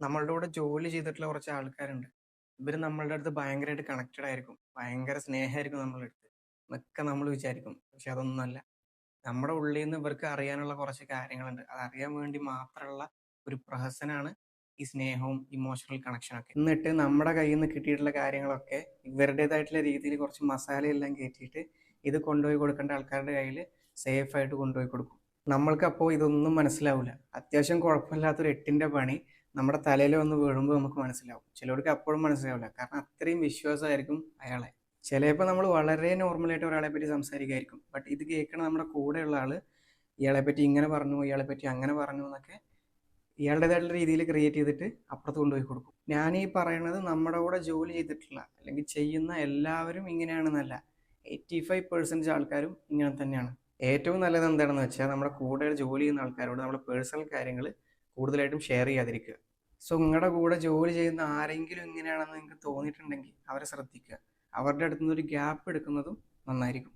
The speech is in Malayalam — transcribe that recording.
നമ്മളുടെ കൂടെ ജോലി ചെയ്തിട്ടുള്ള കുറച്ച് ആൾക്കാരുണ്ട്. ഇവര് നമ്മളുടെ അടുത്ത് ഭയങ്കരമായിട്ട് കണക്റ്റഡ് ആയിരിക്കും. ഭയങ്കര സ്നേഹമായിരിക്കും നമ്മളുടെ അടുത്ത് എന്നൊക്കെ നമ്മൾ വിചാരിക്കും. പക്ഷെ അതൊന്നുമല്ല. നമ്മുടെ ഉള്ളിൽ നിന്ന് ഇവർക്ക് അറിയാനുള്ള കുറച്ച് കാര്യങ്ങളുണ്ട്. അതറിയാൻ വേണ്ടി മാത്രമുള്ള ഒരു പ്രഹസനാണ് ഈ സ്നേഹവും ഇമോഷണൽ കണക്ഷനൊക്കെ. എന്നിട്ട് നമ്മുടെ കയ്യിൽ നിന്ന് കിട്ടിയിട്ടുള്ള കാര്യങ്ങളൊക്കെ ഇവരുടേതായിട്ടുള്ള രീതിയിൽ കുറച്ച് മസാലയെല്ലാം കയറ്റിയിട്ട് ഇത് കൊണ്ടുപോയി കൊടുക്കേണ്ട ആൾക്കാരുടെ കയ്യിൽ സേഫ് ആയിട്ട് കൊണ്ടുപോയി കൊടുക്കും. നമ്മൾക്കപ്പോൾ ഇതൊന്നും മനസ്സിലാവില്ല. അത്യാവശ്യം കുഴപ്പമില്ലാത്തൊരു 8ന്റെ പണി നമ്മുടെ തലയിൽ വന്ന് വീഴുമ്പോൾ നമുക്ക് മനസ്സിലാവും. ചിലർക്ക് അപ്പോഴും മനസ്സിലാവില്ല. കാരണം അത്രയും വിശ്വാസമായിരിക്കും അയാളെ. ചിലപ്പോൾ നമ്മൾ വളരെ നോർമലായിട്ട് ഒരാളെ പറ്റി സംസാരിക്കുമായിരിക്കും. ബട്ട് ഇത് കേൾക്കണ നമ്മുടെ കൂടെയുള്ള ആള് ഇയാളെ പറ്റി ഇങ്ങനെ പറഞ്ഞു, ഇയാളെ പറ്റി അങ്ങനെ പറഞ്ഞു എന്നൊക്കെ ഇയാളുടേതായിട്ടുള്ള രീതിയിൽ ക്രിയേറ്റ് ചെയ്തിട്ട് അപ്പുറത്ത് കൊണ്ടുപോയി കൊടുക്കും. ഞാൻ ഈ പറയണത് നമ്മുടെ കൂടെ ജോലി ചെയ്തിട്ടുള്ള അല്ലെങ്കിൽ ചെയ്യുന്ന എല്ലാവരും ഇങ്ങനെയാണെന്നല്ല. 85% ആൾക്കാരും ഇങ്ങനെ തന്നെയാണ്. ഏറ്റവും നല്ലത് എന്താണെന്ന് വെച്ചാൽ നമ്മുടെ കൂടെ ജോലി ചെയ്യുന്ന ആൾക്കാരോട് നമ്മുടെ പേഴ്സണൽ കാര്യങ്ങൾ കൂടുതലായിട്ടും ഷെയർ ചെയ്യാതിരിക്കുക. സോ നിങ്ങളുടെ കൂടെ ജോലി ചെയ്യുന്ന ആരെങ്കിലും ഇങ്ങനെയാണെന്ന് നിങ്ങൾക്ക് തോന്നിയിട്ടുണ്ടെങ്കിൽ അവരെ ശ്രദ്ധിക്കുക. അവരുടെ അടുത്തുനിന്ന് ഒരു ഗ്യാപ്പ് എടുക്കുന്നതും നന്നായിരിക്കും.